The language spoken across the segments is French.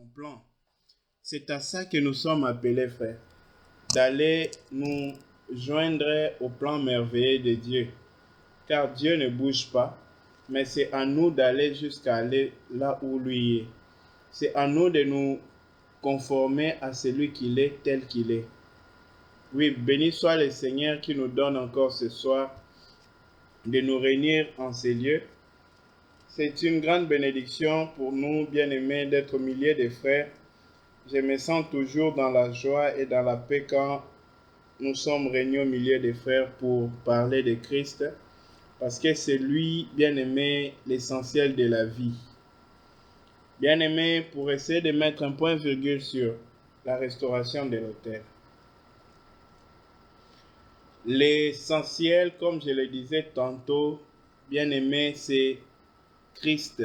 son plan. C'est à ça que nous sommes appelés, frères, d'aller nous joindre au plan merveilleux de Dieu. Car Dieu ne bouge pas, mais c'est à nous d'aller jusqu'à aller là où lui est. C'est à nous de nous conformer à celui qu'il est tel qu'il est. Oui, béni soit le Seigneur qui nous donne encore ce soir de nous réunir en ces lieux. C'est une grande bénédiction pour nous, bien-aimés, d'être au milieu des frères. Je me sens toujours dans la joie et dans la paix quand nous sommes réunis au milieu des frères pour parler de Christ, parce que c'est lui, bien-aimé, l'essentiel de la vie. Bien-aimé, pour essayer de mettre un point-virgule sur la restauration de l'autel. L'essentiel, comme je le disais tantôt, bien-aimé, c'est Christ.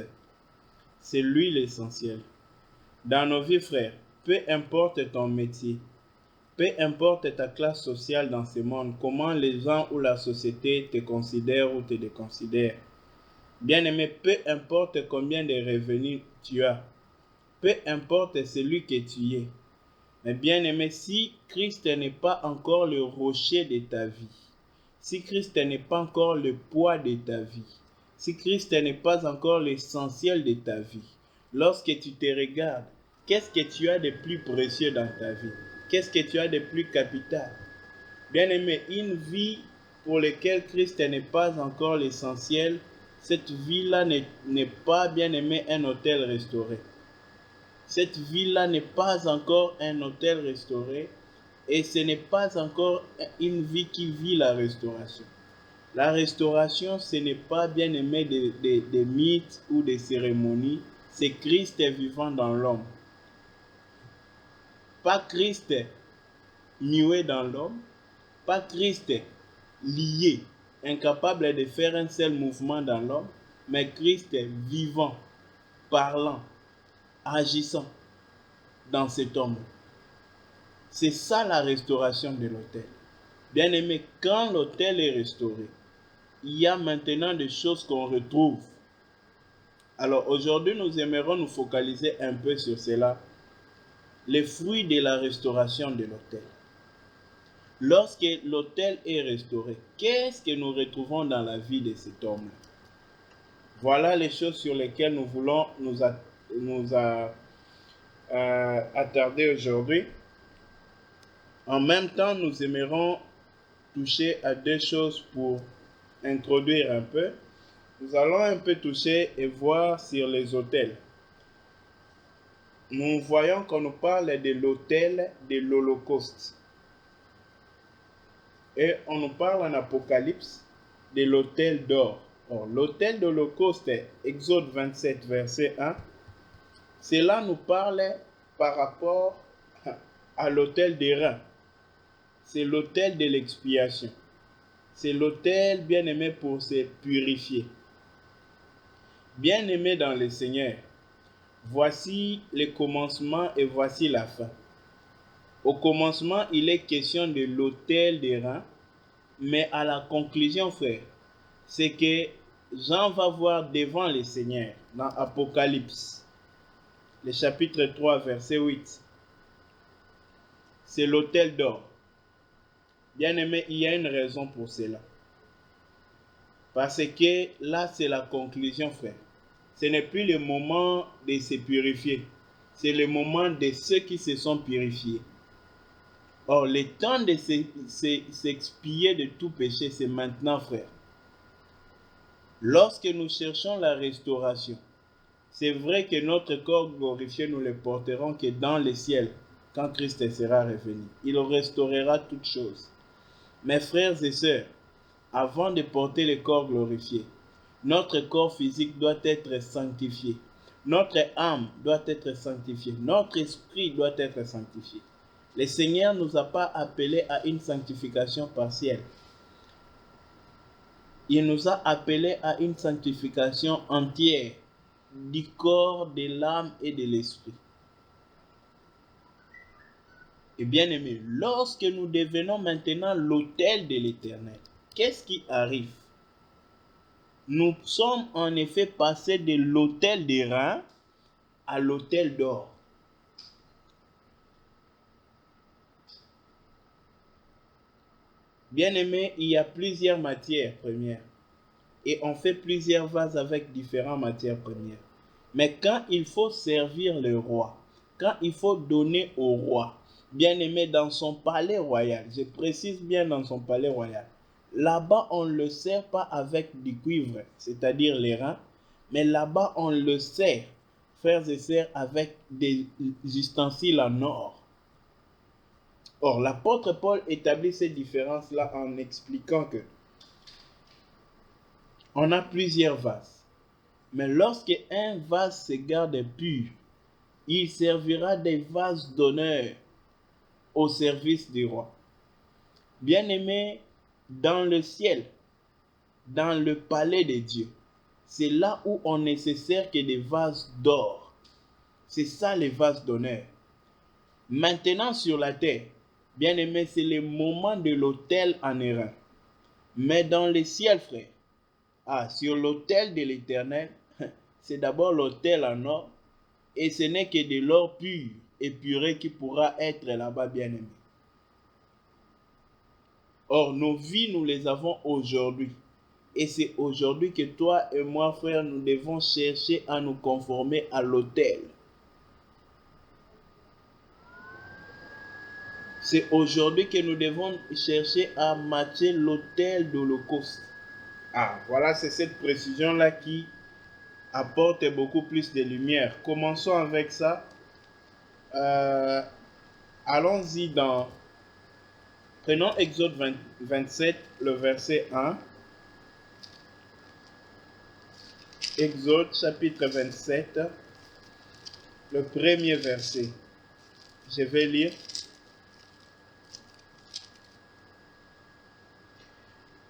C'est lui l'essentiel. Dans nos vies, frères, peu importe ton métier, peu importe ta classe sociale dans ce monde, comment les gens ou la société te considèrent ou te déconsidèrent. Bien-aimé, peu importe combien de revenus tu as, peu importe celui que tu es. Mais bien-aimé, si Christ n'est pas encore le rocher de ta vie, si Christ n'est pas encore le poids de ta vie, si Christ n'est pas encore l'essentiel de ta vie, lorsque tu te regardes, qu'est-ce que tu as de plus précieux dans ta vie? Qu'est-ce que tu as de plus capital? Bien-aimé, une vie pour laquelle Christ n'est pas encore l'essentiel, cette vie-là n'est pas, bien-aimé, un hôtel restauré. Cette vie-là n'est pas encore un hôtel restauré et ce n'est pas encore une vie qui vit la restauration. La restauration, ce n'est pas, bien-aimé, des mythes ou des cérémonies, c'est Christ vivant dans l'homme. Pas Christ muet dans l'homme, pas Christ lié, incapable de faire un seul mouvement dans l'homme, mais Christ vivant, parlant, agissant dans cet homme. C'est ça la restauration de l'autel. Bien-aimé, quand l'autel est restauré, il y a maintenant des choses qu'on retrouve. Alors aujourd'hui, nous aimerons nous focaliser un peu sur cela. Les fruits de la restauration de l'autel. Lorsque l'autel est restauré, qu'est-ce que nous retrouvons dans la vie de cet homme? Voilà les choses sur lesquelles nous voulons nous attarder aujourd'hui. En même temps, nous aimerons toucher à deux choses pour introduire un peu. Nous allons un peu toucher et voir sur les autels. Nous voyons qu'on nous parle de l'autel de l'Holocauste. Et on nous parle en Apocalypse de l'autel d'or. Or, l'autel de l'Holocauste, Exode 27, verset 1, cela nous parle par rapport à l'autel des reins. C'est l'autel de l'expiation. C'est l'autel bien-aimé pour se purifier. Bien-aimé dans le Seigneur, voici le commencement et voici la fin. Au commencement, il est question de l'autel des reins, mais à la conclusion, frère, c'est que Jean va voir devant le Seigneur dans Apocalypse, le chapitre 3, verset 8. C'est l'autel d'or. Bien-aimé, il y a une raison pour cela. Parce que là, c'est la conclusion, frère. Ce n'est plus le moment de se purifier. C'est le moment de ceux qui se sont purifiés. Or, le temps de s'expier de tout péché, c'est maintenant, frère. Lorsque nous cherchons la restauration, c'est vrai que notre corps glorifié, nous le porterons que dans le ciel, quand Christ sera revenu. Il restaurera toutes choses. Mes frères et sœurs, avant de porter le corps glorifié, notre corps physique doit être sanctifié. Notre âme doit être sanctifiée. Notre esprit doit être sanctifié. Le Seigneur ne nous a pas appelés à une sanctification partielle. Il nous a appelés à une sanctification entière du corps, de l'âme et de l'esprit. Et bien aimé, lorsque nous devenons maintenant l'autel de l'Éternel, qu'est-ce qui arrive? Nous sommes en effet passés de l'autel des reins à l'autel d'or. Bien-aimé, il y a plusieurs matières premières et on fait plusieurs vases avec différentes matières premières. Mais quand il faut servir le roi, quand il faut donner au roi, bien-aimé, dans son palais royal, je précise bien dans son palais royal, là-bas on ne le sert pas avec du cuivre, c'est-à-dire les reins, mais là-bas on le sert, frères et sœurs, avec des ustensiles en or. Or, l'apôtre Paul établit ces différences-là en expliquant que on a plusieurs vases. Mais lorsque un vase se garde pur, il servira des vases d'honneur au service du roi. Bien-aimé, dans le ciel, dans le palais de Dieu, c'est là où on ne se sert que des vases d'or. C'est ça les vases d'honneur. Maintenant sur la terre, bien-aimé, c'est le moment de l'autel en airain. Mais dans le ciel, frère, sur l'autel de l'Éternel, c'est d'abord l'autel en or, et ce n'est que de l'or pur et puré qui pourra être là-bas, bien-aimé. Or, nos vies, nous les avons aujourd'hui. Et c'est aujourd'hui que toi et moi, frère, nous devons chercher à nous conformer à l'autel. C'est aujourd'hui que nous devons chercher à matcher l'autel d'Holocauste. Voilà, c'est cette précision-là qui apporte beaucoup plus de lumière. Commençons avec ça. Allons-y Prenons Exode 27, le verset 1. Exode chapitre 27, le premier verset. Je vais lire.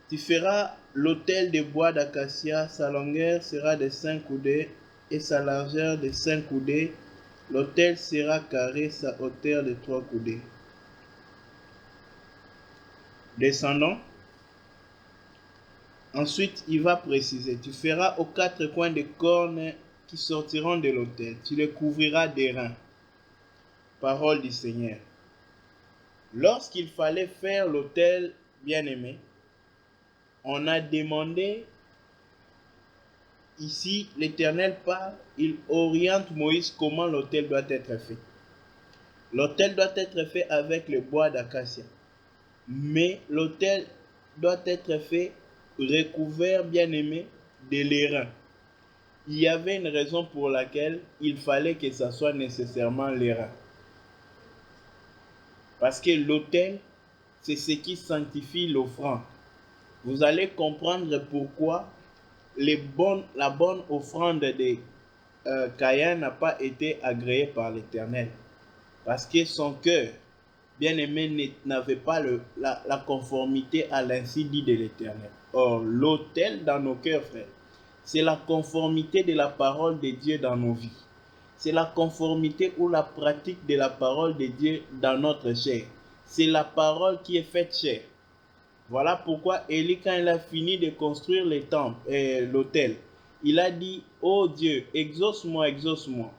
Tu feras l'autel de bois d'acacia, sa longueur sera de 5 coudées et sa largeur de 5 coudées. L'autel sera carré, sa hauteur de 3 coudées. Descendons. Ensuite, il va préciser, tu feras aux 4 coins des cornes qui sortiront de l'autel. Tu les couvriras d'airain. Parole du Seigneur. Lorsqu'il fallait faire l'autel, bien-aimé, on a demandé, ici l'Éternel parle, il oriente Moïse comment l'autel doit être fait. L'autel doit être fait avec le bois d'acacia. Mais l'autel doit être fait recouvert, bien-aimé, de l'airain. Il y avait une raison pour laquelle il fallait que ça soit nécessairement l'airain. Parce que l'autel, c'est ce qui sanctifie l'offrande. Vous allez comprendre pourquoi la bonne offrande de Caïn n'a pas été agréée par l'Éternel. Parce que son cœur, bien-aimé, n'avait pas la conformité à l'ainsi dit de l'Éternel. Or, l'autel dans nos cœurs, frères, c'est la conformité de la parole de Dieu dans nos vies. C'est la conformité ou la pratique de la parole de Dieu dans notre chair. C'est la parole qui est faite chair. Voilà pourquoi Élie, quand il a fini de construire l'autel, il a dit, oh Dieu, exauce-moi, exauce-moi,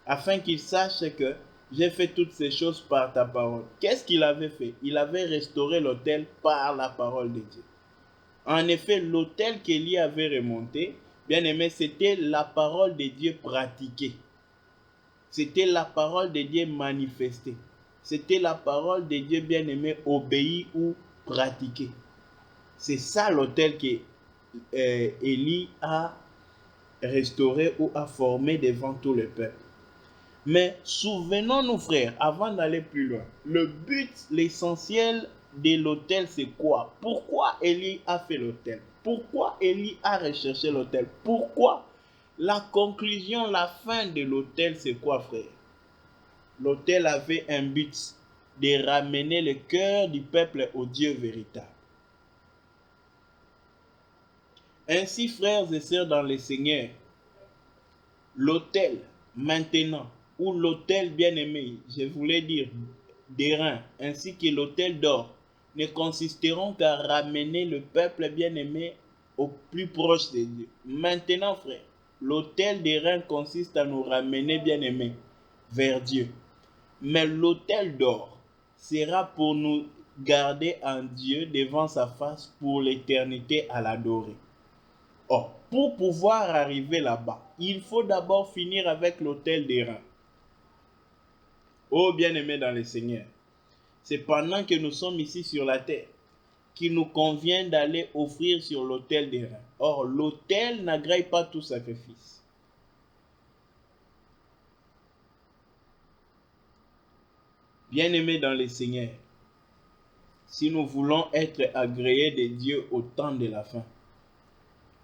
afin qu'il sache que j'ai fait toutes ces choses par ta parole. Qu'est-ce qu'il avait fait? Il avait restauré l'autel par la parole de Dieu. En effet, l'autel qu'Élie avait remonté, bien aimé, c'était la parole de Dieu pratiquée. C'était la parole de Dieu manifestée. C'était la parole de Dieu, bien aimé, obéie ou pratiquée. C'est ça l'autel que Élie a restauré ou a formé devant tout le peuple. Mais souvenons-nous, frères, avant d'aller plus loin, le but, l'essentiel de l'autel, c'est quoi? Pourquoi Élie a fait l'autel? Pourquoi Élie a recherché l'autel? Pourquoi? La conclusion, la fin de l'autel, c'est quoi, frère? L'autel avait un but, de ramener le cœur du peuple au Dieu véritable. Ainsi, frères et sœurs dans le Seigneur, l'autel, maintenant, ou l'autel bien-aimé, je voulais dire d'airain, ainsi que l'autel d'or, ne consisteront qu'à ramener le peuple bien-aimé au plus proche de Dieu. Maintenant, frère, l'autel d'airain consiste à nous ramener bien-aimés vers Dieu. Mais l'autel d'or sera pour nous garder un Dieu devant sa face pour l'éternité à l'adorer. Or, pour pouvoir arriver là-bas, il faut d'abord finir avec l'autel des reins. Oh bien-aimés dans le Seigneur, c'est pendant que nous sommes ici sur la terre qu'il nous convient d'aller offrir sur l'autel des reins. Or, l'autel n'agrée pas tout sacrifice. Bien-aimés dans le Seigneur, si nous voulons être agréés de Dieu au temps de la fin,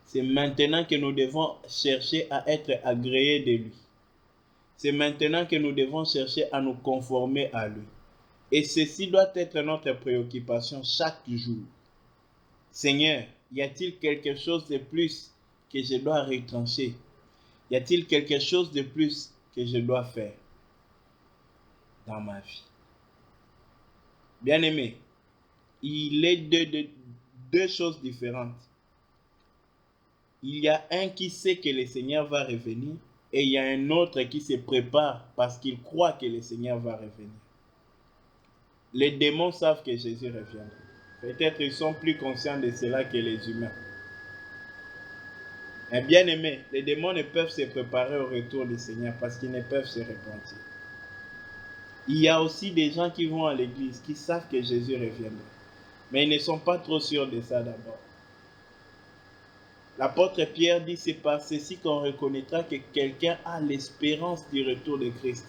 c'est maintenant que nous devons chercher à être agréés de lui. C'est maintenant que nous devons chercher à nous conformer à lui. Et ceci doit être notre préoccupation chaque jour. Seigneur, y a-t-il quelque chose de plus que je dois retrancher? Y a-t-il quelque chose de plus que je dois faire dans ma vie? Bien-aimé, il est deux choses différentes. Il y a un qui sait que le Seigneur va revenir et il y a un autre qui se prépare parce qu'il croit que le Seigneur va revenir. Les démons savent que Jésus reviendra. Peut-être ils sont plus conscients de cela que les humains. Mais bien aimé, les démons ne peuvent se préparer au retour du Seigneur parce qu'ils ne peuvent se repentir. Il y a aussi des gens qui vont à l'église, qui savent que Jésus reviendra. Mais ils ne sont pas trop sûrs de ça d'abord. L'apôtre Pierre dit, c'est par ceci qu'on reconnaîtra que quelqu'un a l'espérance du retour de Christ.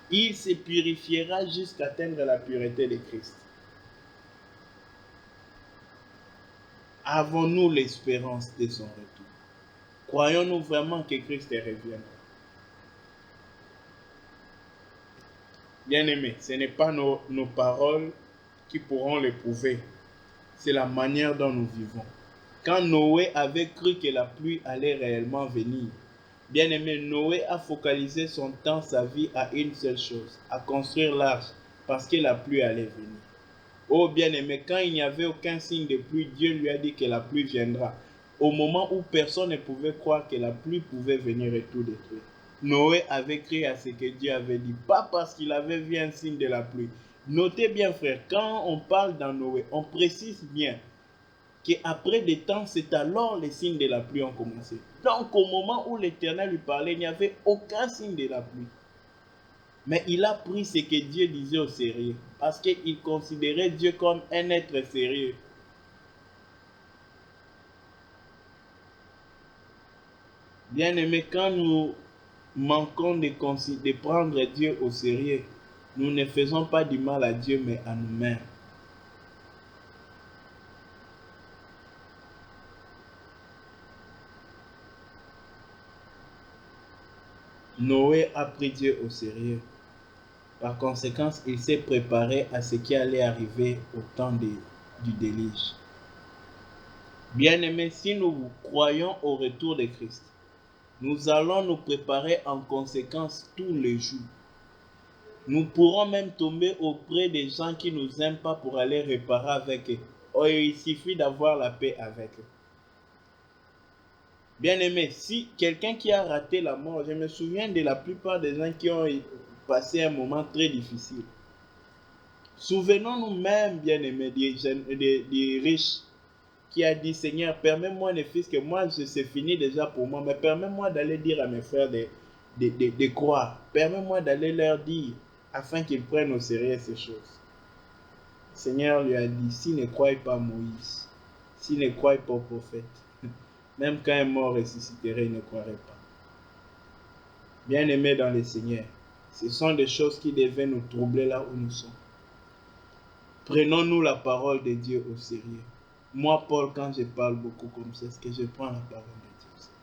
Il se purifiera jusqu'à atteindre la pureté de Christ. Avons-nous l'espérance de son retour? Croyons-nous vraiment que Christ reviendra? Bien-aimés, ce n'est pas nos paroles qui pourront le prouver. C'est la manière dont nous vivons. Quand Noé avait cru que la pluie allait réellement venir, bien-aimé, Noé a focalisé son temps, sa vie à une seule chose, à construire l'arche, parce que la pluie allait venir. Oh bien-aimé, quand il n'y avait aucun signe de pluie, Dieu lui a dit que la pluie viendra. Au moment où personne ne pouvait croire que la pluie pouvait venir et tout détruire. Noé avait cru à ce que Dieu avait dit, pas parce qu'il avait vu un signe de la pluie. Notez bien frère, quand on parle dans Noé, on précise bien qu'après des temps, c'est alors les signes de la pluie ont commencé. Donc au moment où l'Éternel lui parlait, il n'y avait aucun signe de la pluie. Mais il a pris ce que Dieu disait au sérieux, parce qu'il considérait Dieu comme un être sérieux. Bien-aimés, quand nous manquons de prendre Dieu au sérieux, nous ne faisons pas du mal à Dieu, mais à nous-mêmes. Noé a pris Dieu au sérieux. Par conséquent, il s'est préparé à ce qui allait arriver au temps du déluge. Bien-aimés, si nous croyons au retour de Christ, nous allons nous préparer en conséquence tous les jours. Nous pourrons même tomber auprès des gens qui ne nous aiment pas pour aller réparer avec eux. Oh, il suffit d'avoir la paix avec eux. Bien-aimé, si quelqu'un qui a raté la mort, je me souviens de la plupart des gens qui ont passé un moment très difficile. Souvenons-nous même, bien-aimés, des riches qui a dit, Seigneur, permets-moi, ne fils que moi, c'est fini déjà pour moi, mais permets-moi d'aller dire à mes frères de croire. Permets-moi d'aller leur dire, afin qu'ils prennent au sérieux ces choses. Le Seigneur lui a dit, s'ils ne croient pas Moïse, s'ils ne croient pas au prophète, même quand un mort ressusciterait, il ne croirait pas. Bien-aimés dans le Seigneur, ce sont des choses qui devaient nous troubler là où nous sommes. Prenons-nous la parole de Dieu au sérieux. Moi, Paul, quand je parle beaucoup comme ça, c'est que je prends la parole de Dieu au sérieux.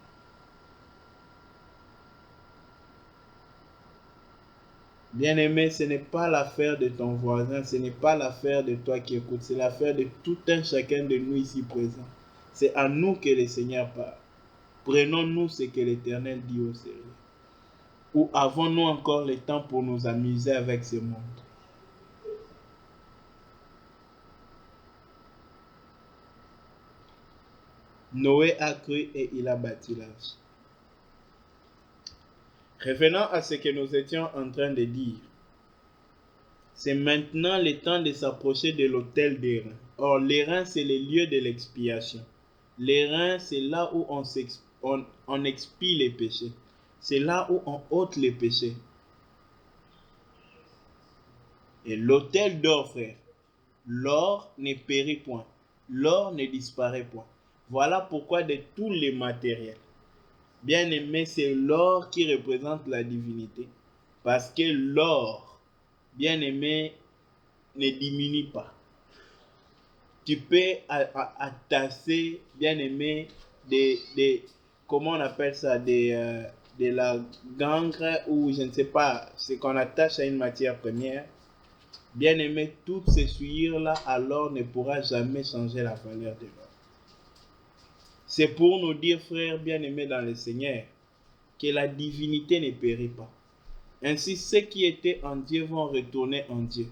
Bien-aimé, ce n'est pas l'affaire de ton voisin, ce n'est pas l'affaire de toi qui écoutes, c'est l'affaire de tout un chacun de nous ici présents. C'est à nous que le Seigneur parle. Prenons-nous ce que l'Éternel dit au sérieux. Ou avons-nous encore le temps pour nous amuser avec ce monde? Noé a cru et il a bâti l'arche. Revenons à ce que nous étions en train de dire. C'est maintenant le temps de s'approcher de l'autel des reins. Or, les reins, c'est le lieu de l'expiation. Les reins, c'est là où on expie les péchés. C'est là où on ôte les péchés. Et l'autel d'or, frère, l'or ne périt point. L'or ne disparaît point. Voilà pourquoi de tous les matériels, bien aimé, c'est l'or qui représente la divinité. Parce que l'or, bien aimé, ne diminue pas. Tu peux attacher, bien aimé, comment on appelle ça, de la gangre ou je ne sais pas, ce qu'on attache à une matière première. Bien aimé, toutes ces souillures-là, alors ne pourra jamais changer la valeur de l'or. C'est pour nous dire, frères bien-aimés dans le Seigneur, que la divinité ne périt pas. Ainsi, ceux qui étaient en Dieu vont retourner en Dieu.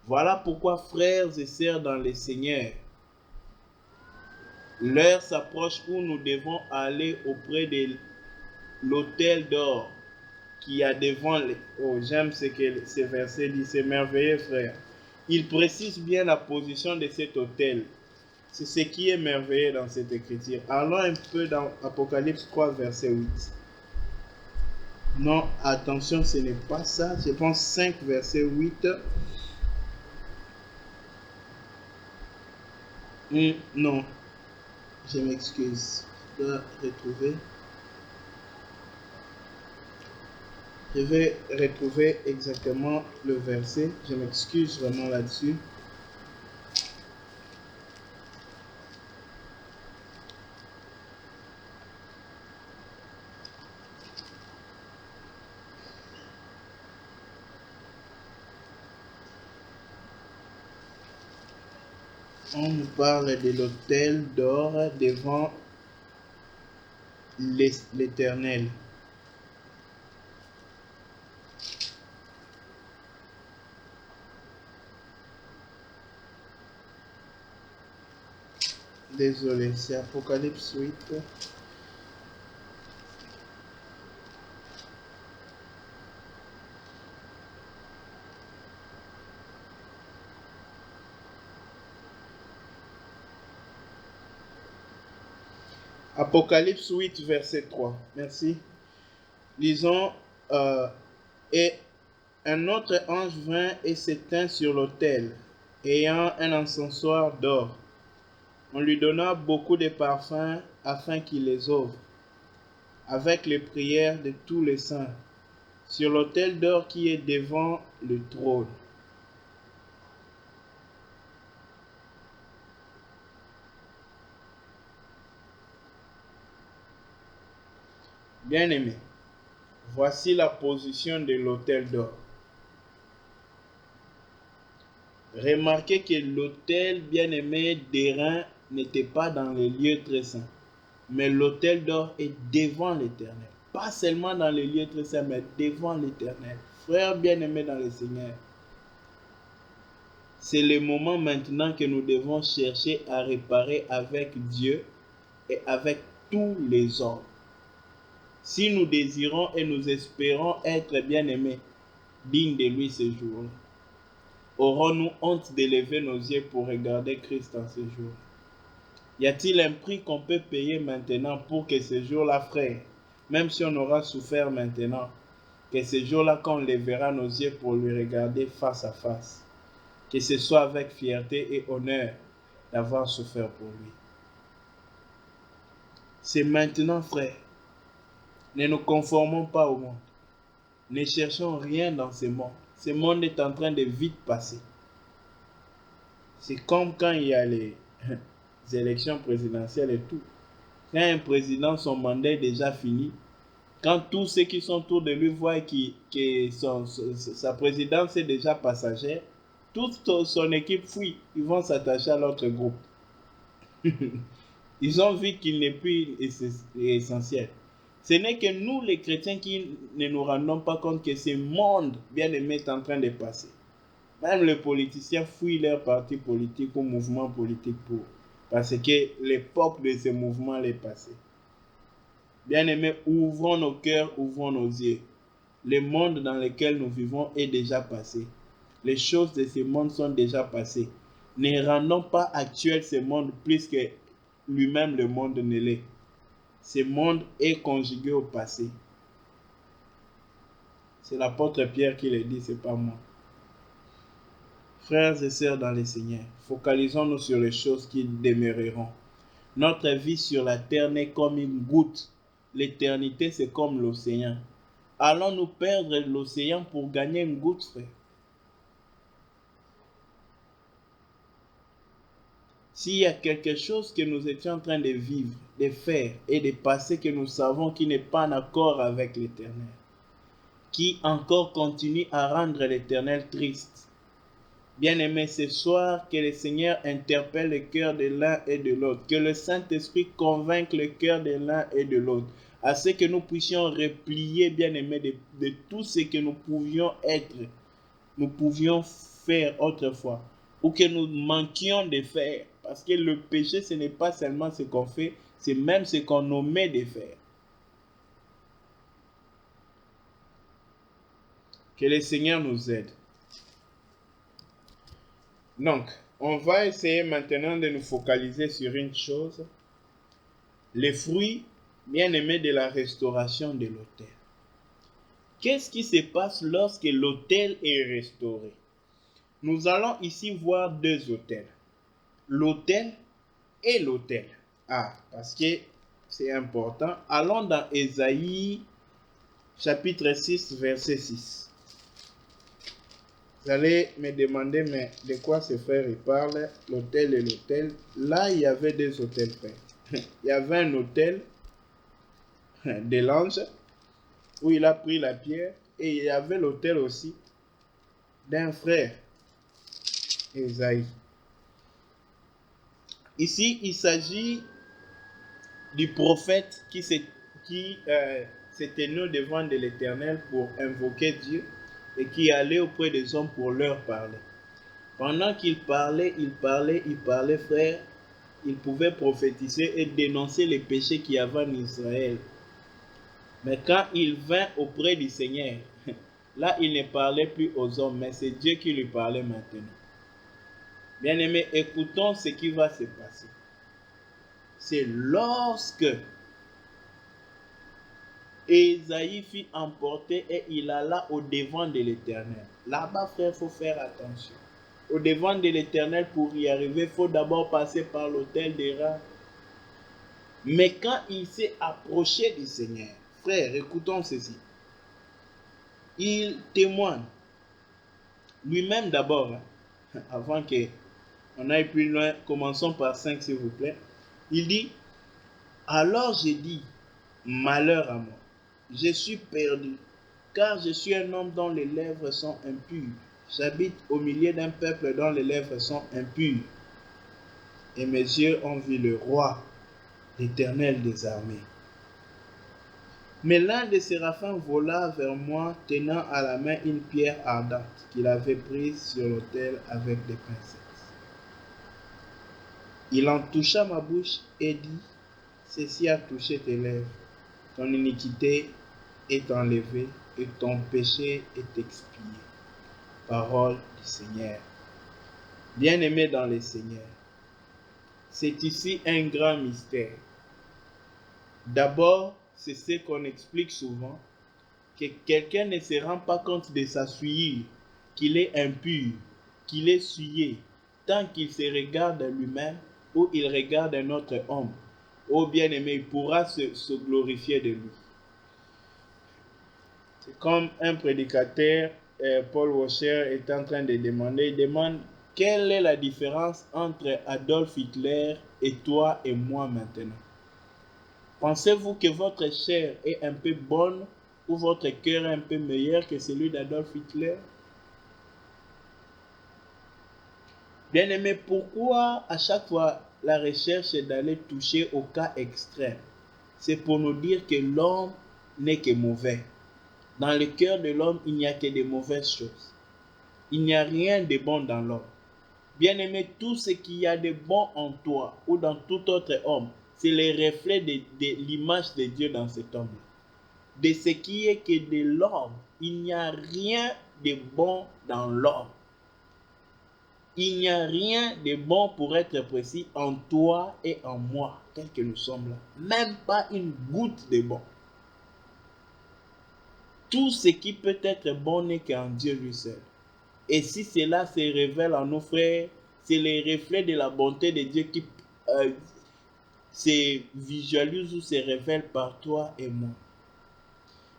Voilà pourquoi, frères et sœurs dans le Seigneur, l'heure s'approche où nous devons aller auprès de l'autel d'or qui a devant les... Oh, j'aime ce que ce verset dit, c'est merveilleux, frère. Il précise bien la position de cet autel. C'est ce qui est merveilleux dans cette écriture. Allons un peu dans Apocalypse 3, verset 8. Non, attention, ce n'est pas ça. Je pense 5, verset 8. Non, je m'excuse. Je dois retrouver. Je vais retrouver exactement le verset. Je m'excuse vraiment là-dessus. On nous parle de l'autel d'or devant l'Éternel. Désolé, c'est Apocalypse 8. Apocalypse 8, verset 3. Merci. Lisons. Et un autre ange vint et s'éteint sur l'autel, ayant un encensoir d'or. On lui donna beaucoup de parfums afin qu'il les offre, avec les prières de tous les saints, sur l'autel d'or qui est devant le trône. Bien-aimés, voici la position de l'autel d'or. Remarquez que l'autel bien-aimé d'airain n'était pas dans les lieux très saints, mais l'autel d'or est devant l'Éternel. Pas seulement dans les lieux très saints, mais devant l'Éternel. Frères bien-aimés dans le Seigneur, c'est le moment maintenant que nous devons chercher à réparer avec Dieu et avec tous les hommes. Si nous désirons et nous espérons être bien-aimés, dignes de lui ce jour-là, aurons-nous honte d'élever nos yeux pour regarder Christ en ce jour? Y a-t-il un prix qu'on peut payer maintenant pour que ce jour-là, frère, même si on aura souffert maintenant, que ce jour-là, quand on lèvera nos yeux pour lui regarder face à face, que ce soit avec fierté et honneur d'avoir souffert pour lui? C'est maintenant, frère. Ne nous conformons pas au monde. Ne cherchons rien dans ce monde. Ce monde est en train de vite passer. C'est comme quand il y a les élections présidentielles et tout. Quand un président, son mandat est déjà fini, quand tous ceux qui sont autour de lui voient que sa présidence est déjà passagère, toute son équipe fuit. Ils vont s'attacher à l'autre groupe. Ils ont vu qu'il n'est plus essentiel. Ce n'est que nous, les chrétiens, qui ne nous rendons pas compte que ce monde bien-aimé est en train de passer. Même les politiciens fuient leur parti politique ou mouvement politique parce que l'époque de ce mouvement est passée. Bien-aimés, ouvrons nos cœurs, ouvrons nos yeux. Le monde dans lequel nous vivons est déjà passé. Les choses de ce monde sont déjà passées. Ne rendons pas actuel ce monde plus que lui-même le monde ne l'est. Ce monde est conjugué au passé. C'est l'apôtre Pierre qui le dit, c'est pas moi. Frères et sœurs dans le Seigneur, focalisons-nous sur les choses qui demeureront. Notre vie sur la terre n'est comme une goutte. L'éternité, c'est comme l'océan. Allons-nous perdre l'océan pour gagner une goutte, frère? S'il y a quelque chose que nous étions en train de vivre, de faire et de passer que nous savons qui n'est pas en accord avec l'Éternel, qui encore continue à rendre l'Éternel triste. Bien-aimés, ce soir, que le Seigneur interpelle le cœur de l'un et de l'autre, que le Saint-Esprit convainque le cœur de l'un et de l'autre, à ce que nous puissions replier, bien-aimés, de tout ce que nous pouvions être, nous pouvions faire autrefois, ou que nous manquions de faire. Parce que le péché, ce n'est pas seulement ce qu'on fait, c'est même ce qu'on omet de faire. Que le Seigneur nous aide. Donc, on va essayer maintenant de nous focaliser sur une chose. Les fruits, bien-aimés, de la restauration de l'autel. Qu'est-ce qui se passe lorsque l'autel est restauré? Nous allons ici voir deux autels. L'autel et l'autel. Parce que c'est important. Allons dans Ésaïe, chapitre 6, verset 6. Vous allez me demander, mais de quoi ce frère il parle? L'autel et l'autel. Là, il y avait deux autels, frère. Il y avait un autel de l'ange où il a pris la pierre, et il y avait l'autel aussi d'un frère, Ésaïe. Ici, il s'agit du prophète qui s'est tenu devant de l'Éternel pour invoquer Dieu et qui allait auprès des hommes pour leur parler. Pendant qu'il parlait, frère, il pouvait prophétiser et dénoncer les péchés qu'il y avait en Israël. Mais quand il vint auprès du Seigneur, là, il ne parlait plus aux hommes, mais c'est Dieu qui lui parlait maintenant. Bien-aimés, écoutons ce qui va se passer. C'est lorsque Ésaïe fut emporté et il alla au devant de l'Éternel. Là-bas, frère, il faut faire attention. Au devant de l'Éternel, pour y arriver, il faut d'abord passer par l'autel des rats. Mais quand il s'est approché du Seigneur, frère, écoutons ceci. Il témoigne lui-même d'abord, avant qu'on aille plus loin, commençons par 5 s'il vous plaît. Il dit, alors j'ai dit, malheur à moi, je suis perdu, car je suis un homme dont les lèvres sont impures. J'habite au milieu d'un peuple dont les lèvres sont impures. Et mes yeux ont vu le roi, l'Éternel des armées. Mais l'un des séraphins vola vers moi, tenant à la main une pierre ardente qu'il avait prise sur l'autel avec des pincettes. Il en toucha ma bouche et dit, ceci a touché tes lèvres, ton iniquité est enlevée et ton péché est expié. Parole du Seigneur. Bien-aimés dans le Seigneur, c'est ici un grand mystère. D'abord, c'est ce qu'on explique souvent, que quelqu'un ne se rend pas compte de sa souillure, qu'il est impur, qu'il est souillé, tant qu'il se regarde lui-même ou il regarde un autre homme. Oh bien-aimé, il pourra se glorifier de lui. C'est comme un prédicateur, Paul Washer, est en train de demander, il demande quelle est la différence entre Adolf Hitler et toi et moi maintenant. Pensez-vous que votre chair est un peu bonne ou votre cœur est un peu meilleur que celui d'Adolf Hitler? Bien-aimé, pourquoi à chaque fois la recherche est d'aller toucher au cas extrême? C'est pour nous dire que l'homme n'est que mauvais. Dans le cœur de l'homme, il n'y a que de mauvaises choses. Il n'y a rien de bon dans l'homme. Bien-aimé, tout ce qu'il y a de bon en toi ou dans tout autre homme, c'est le reflet de l'image de Dieu dans cet homme-là. de ce qui est que de l'ordre. Il n'y a rien de bon dans l'ordre. Il n'y a rien de bon, pour être précis, en toi et en moi, tels que nous sommes là. Même pas une goutte de bon. Tout ce qui peut être bon n'est qu'en Dieu lui seul. Et si cela se révèle en nos frères, c'est les reflets de la bonté de Dieu qui se visualise ou se révèle par toi et moi.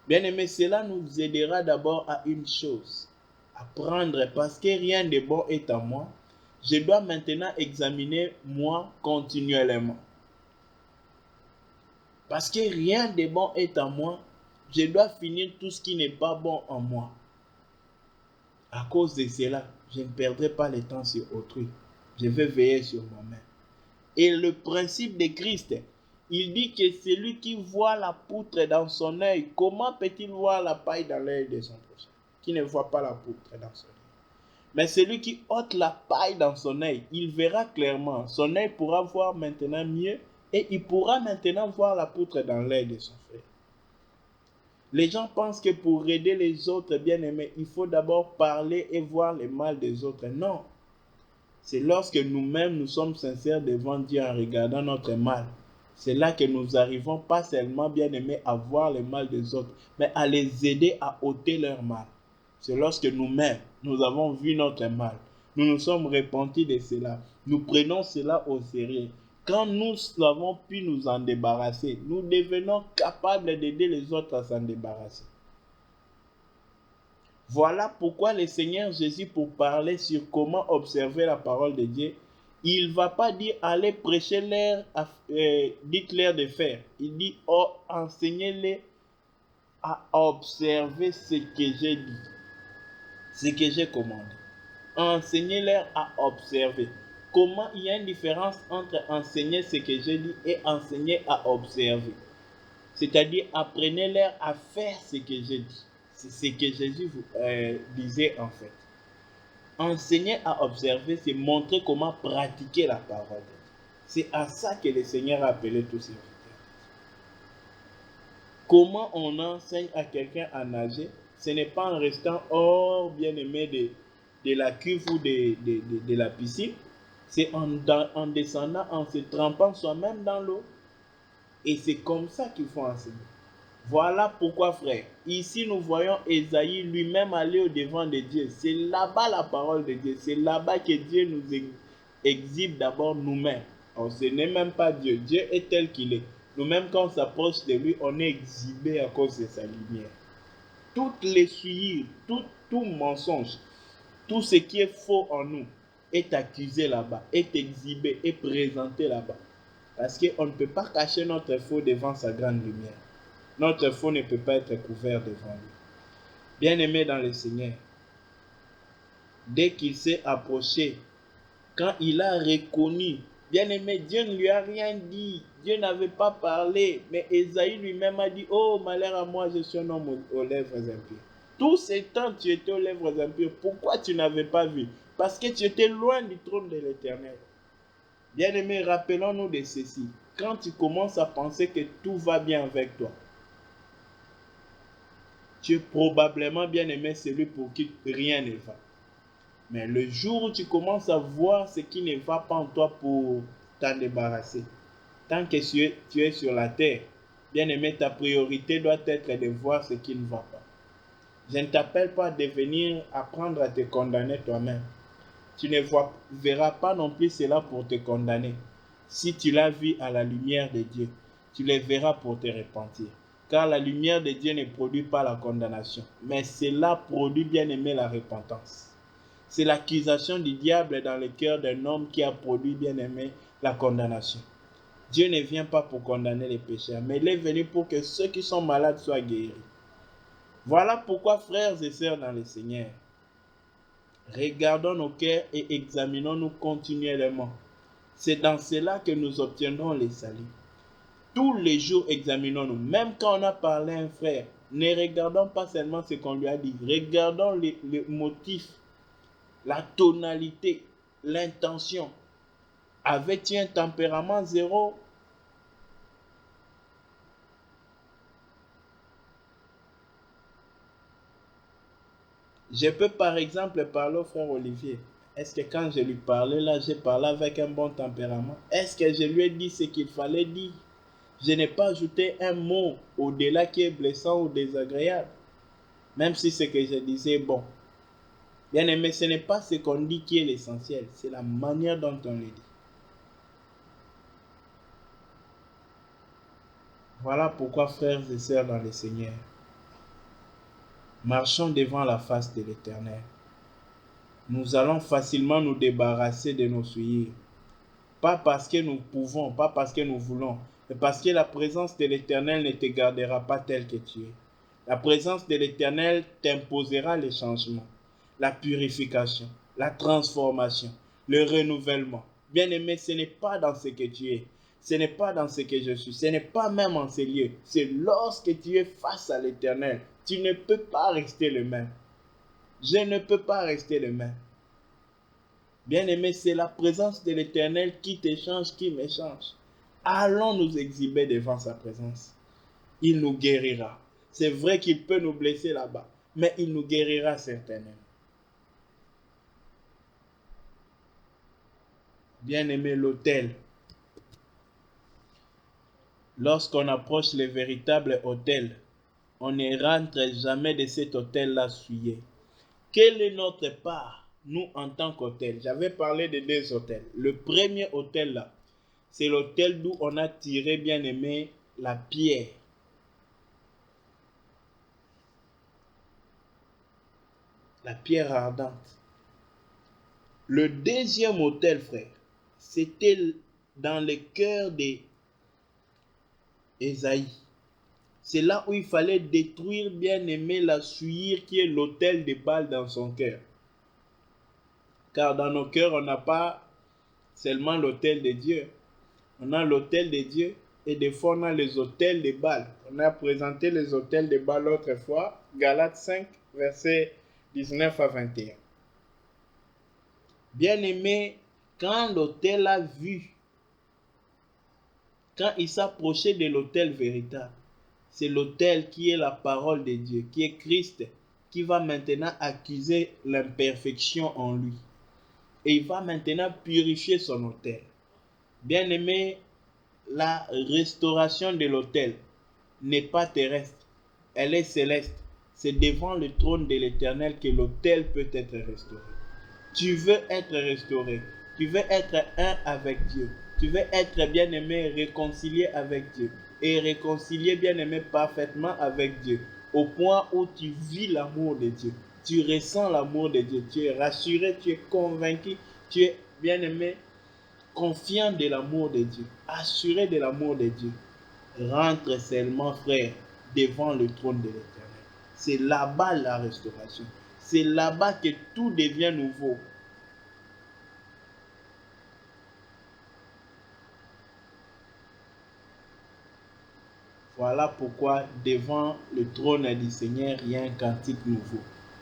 Bien-aimé, cela nous aidera d'abord à une chose, à prendre, parce que rien de bon est en moi. Je dois maintenant examiner moi continuellement. Parce que rien de bon est en moi, je dois finir tout ce qui n'est pas bon en moi. À cause de cela, je ne perdrai pas le temps sur autrui. Je vais veiller sur moi-même. Et le principe de Christ, il dit que celui qui voit la poutre dans son œil, comment peut-il voir la paille dans l'œil de son prochain? Qui ne voit pas la poutre dans son œil. Mais celui qui ôte la paille dans son œil, il verra clairement. Son œil pourra voir maintenant mieux et il pourra maintenant voir la poutre dans l'œil de son frère. Les gens pensent que pour aider les autres bien-aimés, il faut d'abord parler et voir le mal des autres. Non. C'est lorsque nous-mêmes nous sommes sincères devant Dieu en regardant notre mal. C'est là que nous arrivons pas seulement bien-aimés à voir le mal des autres, mais à les aider à ôter leur mal. C'est lorsque nous-mêmes, nous avons vu notre mal. Nous nous sommes repentis de cela. Nous prenons cela au sérieux. Quand nous avons pu nous en débarrasser, nous devenons capables d'aider les autres à s'en débarrasser. Voilà pourquoi le Seigneur Jésus, pour parler sur comment observer la parole de Dieu, il ne va pas dire allez prêcher-leur, dites-leur de faire. Il dit enseignez-les à observer ce que j'ai dit, ce que j'ai commandé. Enseignez-leur à observer. Comment il y a une différence entre enseigner ce que j'ai dit et enseigner à observer. C'est-à-dire apprenez-leur à faire ce que j'ai dit. C'est ce que Jésus disait en fait. Enseigner à observer, c'est montrer comment pratiquer la parole de Dieu. C'est à ça que le Seigneur a appelé tous ses fidèles. Comment on enseigne à quelqu'un à nager? Ce n'est pas en restant hors, bien-aimé, de la cuve ou de la piscine. C'est en descendant, en se trempant soi-même dans l'eau. Et c'est comme ça qu'il faut enseigner. Voilà pourquoi, frère, ici nous voyons Ésaïe lui-même aller au-devant de Dieu. C'est là-bas la parole de Dieu. C'est là-bas que Dieu nous exhibe d'abord nous-mêmes. Ce n'est même pas Dieu. Dieu est tel qu'il est. Nous-mêmes, quand on s'approche de lui, on est exhibé à cause de sa lumière. Toutes les souillures, tout mensonge, tout ce qui est faux en nous est accusé là-bas, est exhibé, est présenté là-bas. Parce qu'on ne peut pas cacher notre faux devant sa grande lumière. Notre faux ne peut pas être couvert devant lui. Bien-aimé dans le Seigneur, dès qu'il s'est approché, quand il a reconnu, bien-aimé, Dieu ne lui a rien dit. Dieu n'avait pas parlé. Mais Ésaïe lui-même a dit, oh, malheur à moi, je suis un homme aux lèvres impures. Tout ce temps, tu étais aux lèvres impures. Pourquoi tu n'avais pas vu? Parce que tu étais loin du trône de l'Éternel. Bien-aimé, rappelons-nous de ceci. Quand tu commences à penser que tout va bien avec toi, tu es probablement, bien-aimé, celui pour qui rien ne va. Mais le jour où tu commences à voir ce qui ne va pas en toi pour t'en débarrasser, tant que tu es sur la terre, bien-aimé, ta priorité doit être de voir ce qui ne va pas. Je ne t'appelle pas à devenir, apprendre à te condamner toi-même. Tu ne verras pas non plus cela pour te condamner. Si tu l'as vu à la lumière de Dieu, tu le verras pour te repentir. Car la lumière de Dieu ne produit pas la condamnation, mais cela produit, bien-aimé, la repentance. C'est l'accusation du diable dans le cœur d'un homme qui a produit, bien-aimé, la condamnation. Dieu ne vient pas pour condamner les pécheurs, mais il est venu pour que ceux qui sont malades soient guéris. Voilà pourquoi, frères et sœurs dans le Seigneur, regardons nos cœurs et examinons-nous continuellement. C'est dans cela que nous obtiendrons le salut. Tous les jours, examinons-nous. Même quand on a parlé à un frère, ne regardons pas seulement ce qu'on lui a dit. Regardons les motifs, la tonalité, l'intention. Avait-il un tempérament zéro? Je peux par exemple parler au frère Olivier. Est-ce que quand je lui parlais là, j'ai parlé avec un bon tempérament? Est-ce que je lui ai dit ce qu'il fallait dire? Je n'ai pas ajouté un mot au-delà qui est blessant ou désagréable. Même si ce que je disais est bon. Bien aimé, ce n'est pas ce qu'on dit qui est l'essentiel. C'est la manière dont on le dit. Voilà pourquoi, frères et sœurs dans le Seigneur, marchons devant la face de l'Éternel. Nous allons facilement nous débarrasser de nos souillures. Pas parce que nous pouvons, pas parce que nous voulons, mais parce que la présence de l'Éternel ne te gardera pas tel que tu es. La présence de l'Éternel t'imposera les changements, la purification, la transformation, le renouvellement. Bien-aimé, ce n'est pas dans ce que tu es, ce n'est pas dans ce que je suis, ce n'est pas même en ces lieux. C'est lorsque tu es face à l'Éternel, tu ne peux pas rester le même. Je ne peux pas rester le même. Bien-aimé, c'est la présence de l'Éternel qui t'échange, qui m'échange. Allons nous exhiber devant sa présence. Il nous guérira. C'est vrai qu'il peut nous blesser là-bas, mais il nous guérira certainement. Bien-aimé, l'autel. Lorsqu'on approche le véritable autel, on ne rentre jamais de cet autel-là souillé. Quelle est notre part, nous, en tant qu'autel? J'avais parlé de deux autels. Le premier autel là, c'est l'autel d'où on a tiré, bien aimé, la pierre. La pierre ardente. Le deuxième autel, frère, c'était dans le cœur d'Ésaïe. C'est là où il fallait détruire, bien aimé, la souillure qui est l'autel de Baal dans son cœur. Car dans nos cœurs, on n'a pas seulement l'autel de Dieu. On a l'autel de Dieu et des fois on a les autels de Baal. On a présenté les autels de Baal l'autre fois, Galates 5, versets 19 à 21. Bien-aimé, quand l'autel a vu, quand il s'approchait de l'autel véritable, c'est l'autel qui est la parole de Dieu, qui est Christ, qui va maintenant accuser l'imperfection en lui. Et il va maintenant purifier son autel. Bien-aimé, la restauration de l'autel n'est pas terrestre, elle est céleste. C'est devant le trône de l'Éternel que l'autel peut être restauré. Tu veux être restauré, tu veux être un avec Dieu, tu veux être bien-aimé, réconcilié avec Dieu et réconcilié, bien-aimé, parfaitement avec Dieu, au point où tu vis l'amour de Dieu, tu ressens l'amour de Dieu, tu es rassuré, tu es convaincu, tu es, bien-aimé, confiant de l'amour de Dieu, assuré de l'amour de Dieu. Rentre seulement, frère, devant le trône de l'Éternel. C'est là-bas la restauration. C'est là-bas que tout devient nouveau. Voilà pourquoi devant le trône du Seigneur, il y a un cantique nouveau.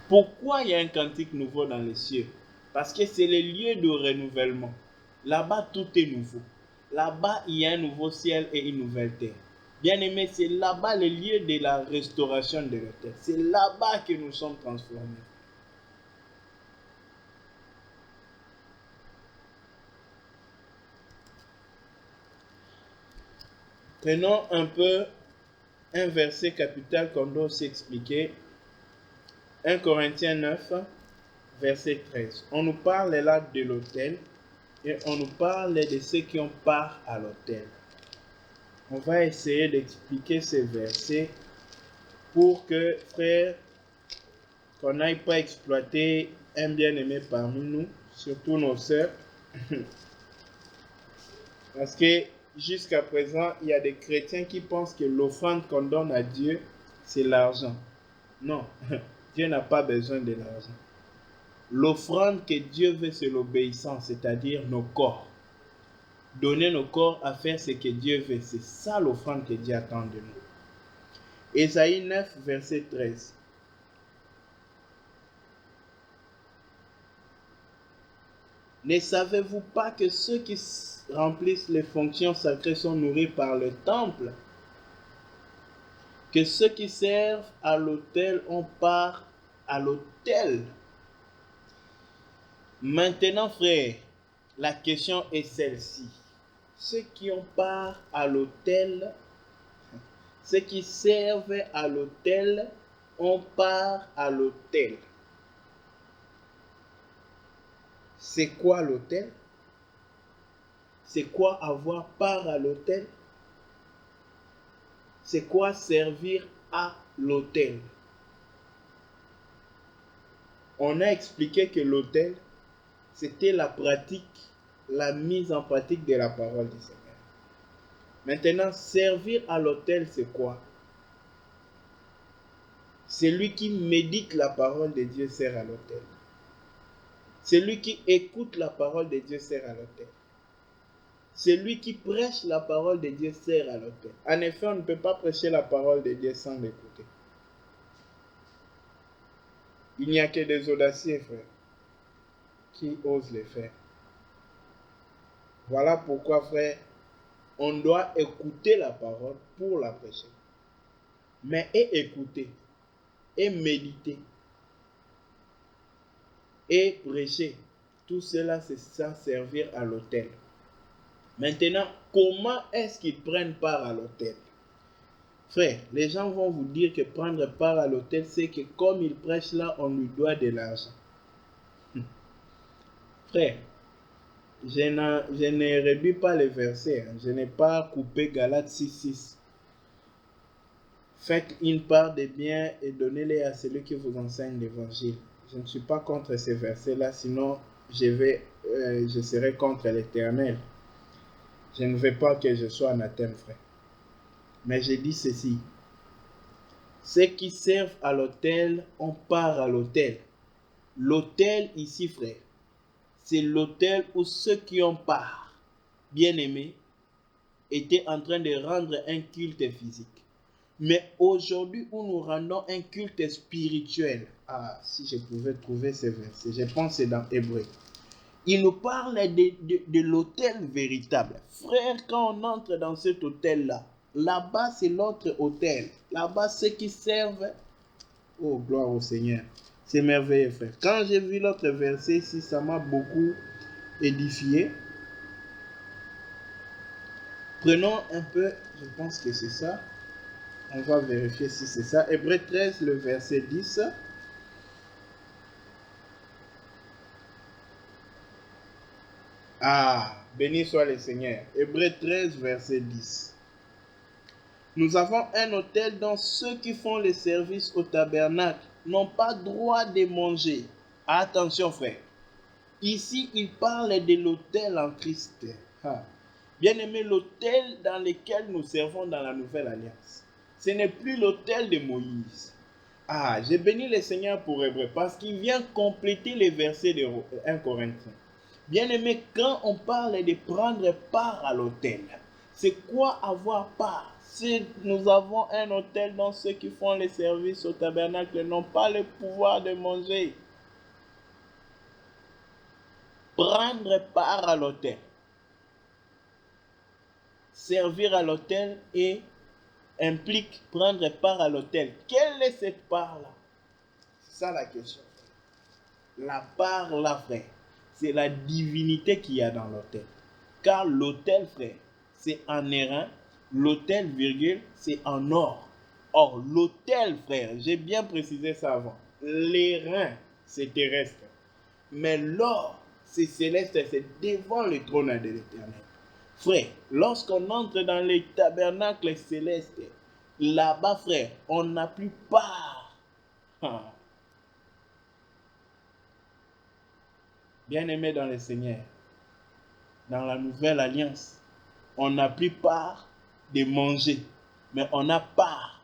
Pourquoi il y a un cantique nouveau dans les cieux? Parce que c'est le lieu de renouvellement. Là-bas, tout est nouveau. Là-bas, il y a un nouveau ciel et une nouvelle terre. Bien-aimé, c'est là-bas le lieu de la restauration de la terre. C'est là-bas que nous sommes transformés. Prenons un peu un verset capital qu'on doit aussi expliquer. 1 Corinthiens 9, verset 13. On nous parle là de l'autel et on nous parle de ceux qui ont part à l'autel. On va essayer d'expliquer ces versets pour que, frère, qu'on n'aille pas exploiter un bien-aimé parmi nous, surtout nos sœurs. Parce que jusqu'à présent, il y a des chrétiens qui pensent que l'offrande qu'on donne à Dieu, c'est l'argent. Non, Dieu n'a pas besoin de l'argent. L'offrande que Dieu veut, c'est l'obéissance, c'est-à-dire nos corps. Donner nos corps à faire ce que Dieu veut, c'est ça l'offrande que Dieu attend de nous. Ésaïe 9, verset 13. Ne savez-vous pas que ceux qui remplissent les fonctions sacrées sont nourris par le temple? Que ceux qui servent à l'autel ont part à l'autel. Maintenant, frère, la question est celle-ci. Ceux qui ont part à l'autel, ceux qui servent à l'autel, ont part à l'autel. C'est quoi l'autel? C'est quoi avoir part à l'autel? C'est quoi servir à l'autel? On a expliqué que l'autel, c'était la pratique, la mise en pratique de la parole du Seigneur. Maintenant, servir à l'autel, c'est quoi? Celui qui médite la parole de Dieu sert à l'autel. Celui qui écoute la parole de Dieu sert à l'autel. Celui qui prêche la parole de Dieu sert à l'autel. En effet, on ne peut pas prêcher la parole de Dieu sans l'écouter. Il n'y a que des audacieux, frère, qui osent le faire. Voilà pourquoi, frère, on doit écouter la parole pour la prêcher. Mais et écouter, et méditer, et prêcher, tout cela, c'est ça, servir à l'autel. Maintenant, comment est-ce qu'ils prennent part à l'autel? Frère, les gens vont vous dire que prendre part à l'autel, c'est que comme ils prêchent là, on lui doit de l'argent. Frère, je ne réduis pas les versets. Je n'ai pas coupé Galates 6:6. Faites une part des biens et donnez-les à celui qui vous enseigne l'évangile. Je ne suis pas contre ces versets-là, sinon je serai contre l'Éternel. Je ne veux pas que je sois anathème, frère. Mais je dis ceci. Ceux qui servent à l'autel, on part à l'autel. L'autel ici, frère, c'est l'autel où ceux qui ont part, bien-aimés, étaient en train de rendre un culte physique. Mais aujourd'hui, où nous rendons un culte spirituel, si je pouvais trouver ces versets, je pense que c'est dans Hébreu. Il nous parle de l'autel véritable. Frère, quand on entre dans cet autel-là, là-bas, c'est l'autre autel. Là-bas, ceux qui servent, oh, gloire au Seigneur. C'est merveilleux, frère. Quand j'ai vu l'autre verset ici, ça m'a beaucoup édifié. Prenons un peu, je pense que c'est ça. On va vérifier si c'est ça. Hébreu 13, le verset 10. Béni soit le Seigneur. Hébreu 13, verset 10. Nous avons un autel dont ceux qui font le service au tabernacle n'ont pas droit de manger. Attention, frère. Ici, il parle de l'autel en Christ. Bien-aimé, l'autel dans lequel nous servons dans la nouvelle alliance, ce n'est plus l'autel de Moïse. J'ai béni le Seigneur pour Hébreu parce qu'il vient compléter les versets de 1 Corinthiens. Bien-aimé, quand on parle de prendre part à l'autel, c'est quoi avoir part? Si nous avons un autel dont ceux qui font les services au tabernacle n'ont pas le pouvoir de manger. Prendre part à l'autel. Servir à l'autel implique prendre part à l'autel. Quelle est cette part-là? C'est ça la question. La part là, frère, c'est la divinité qu'il y a dans l'autel. Car l'autel, frère, c'est en airain. L'autel, virgule, c'est en or. Or, l'autel, frère, j'ai bien précisé ça avant. L'airain, c'est terrestre. Mais l'or, c'est céleste, c'est devant le trône de l'Éternel. Frère, lorsqu'on entre dans les tabernacles célestes, là-bas, frère, on n'a plus part. Bien-aimé dans le Seigneur, dans la nouvelle alliance, on n'a plus part de manger, mais on a part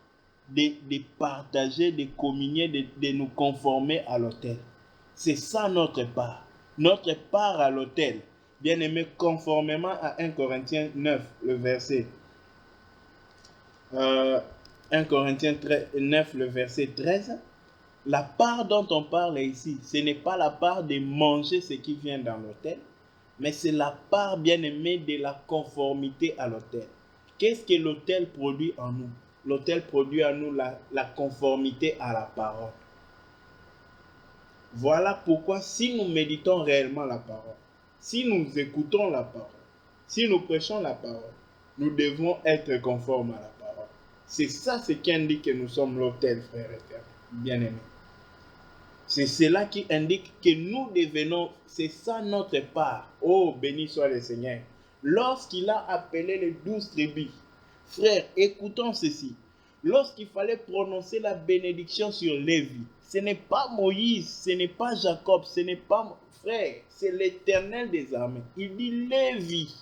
de partager, de communier, de nous conformer à l'autel. C'est ça notre part. Notre part à l'autel, bien-aimé, conformément à 1 Corinthiens 9, le verset 1 Corinthiens 9, le verset 13, la part dont on parle ici, ce n'est pas la part de manger ce qui vient dans l'autel, mais c'est la part, bien-aimée, de la conformité à l'autel. Qu'est-ce que l'autel produit en nous? L'autel produit en nous la conformité à la parole. Voilà pourquoi si nous méditons réellement la parole, si nous écoutons la parole, si nous prêchons la parole, nous devons être conformes à la parole. C'est ça ce qui indique que nous sommes l'autel, frères et sœurs, bien-aimés. C'est cela qui indique que nous devenons, c'est ça notre part. Oh, béni soit le Seigneur. Lorsqu'il a appelé les 12 tribus, frères, écoutons ceci. Lorsqu'il fallait prononcer la bénédiction sur Lévi, ce n'est pas Moïse, ce n'est pas Jacob, ce n'est pas frère, c'est l'Éternel des armées. Il dit Lévi,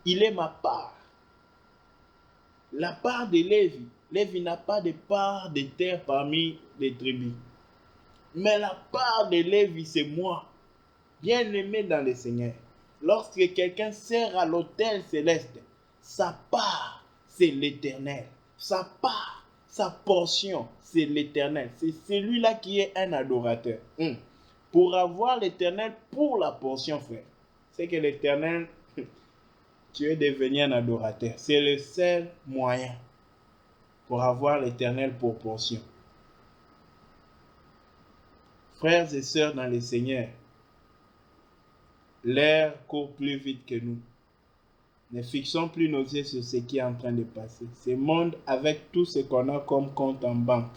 il est ma part. La part de Lévi. Lévi n'a pas de part de terre parmi les tribus. Mais la part de Lévi, c'est moi, bien-aimé dans le Seigneur. Lorsque quelqu'un sert à l'autel céleste, sa part, c'est l'Éternel. Sa part, sa portion, c'est l'Éternel. C'est celui-là qui est un adorateur. Pour avoir l'Éternel pour la portion, frère, c'est que l'Éternel, tu es devenu un adorateur. C'est le seul moyen pour avoir l'Éternel pour portion. Frères et sœurs dans le Seigneur, l'air court plus vite que nous. Ne fixons plus nos yeux sur ce qui est en train de passer. Ce monde, avec tout ce qu'on a comme compte en banque,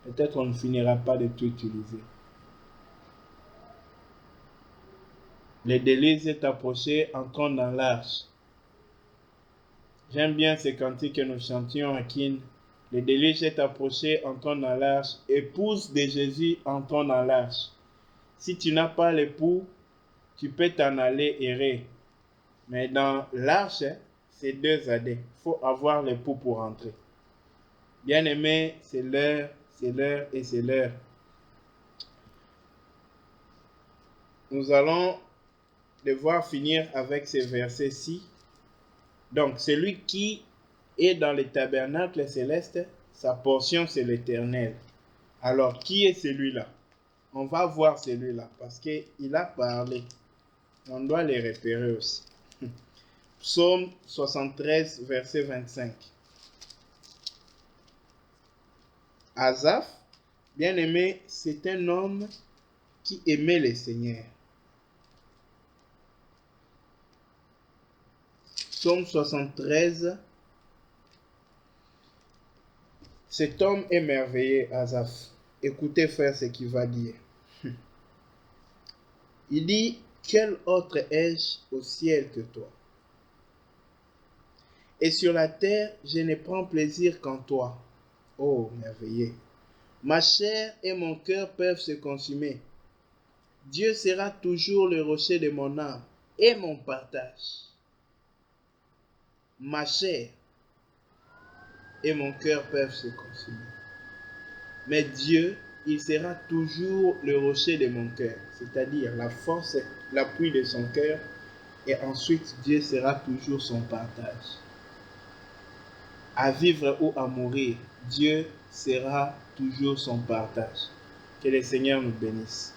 peut-être on ne finira pas de tout utiliser. Le délice est approché, entrons dans l'arche. J'aime bien ce cantique que nous chantions à Kin. Le délice est approché, entrons dans l'arche. Épouse de Jésus, entrons dans l'arche. Si tu n'as pas l'époux, tu peux t'en aller errer. Mais dans l'arche, c'est 2 années. Il faut avoir l'époux pour entrer. Bien-aimé, c'est l'heure et c'est l'heure. Nous allons devoir finir avec ces versets-ci. Donc, celui qui est dans le tabernacle céleste, sa portion, c'est l'Éternel. Alors, qui est celui-là? On va voir celui-là parce qu'il a parlé. On doit les repérer aussi. Psaume 73, verset 25. Asaph, bien-aimé, c'est un homme qui aimait le Seigneur. Psaume 73. Cet homme est merveilleux, Asaph. Écoutez, frère, ce qu'il va dire. Il dit, quel autre ai-je au ciel que toi? Et sur la terre, je ne prends plaisir qu'en toi. Oh, merveilleux. Ma chair et mon cœur peuvent se consumer. Dieu sera toujours le rocher de mon âme et mon partage. Ma chair et mon cœur peuvent se consumer. Mais Dieu, il sera toujours le rocher de mon cœur, c'est-à-dire la force, l'appui de son cœur, et ensuite Dieu sera toujours son partage. À vivre ou à mourir, Dieu sera toujours son partage. Que le Seigneur nous bénisse.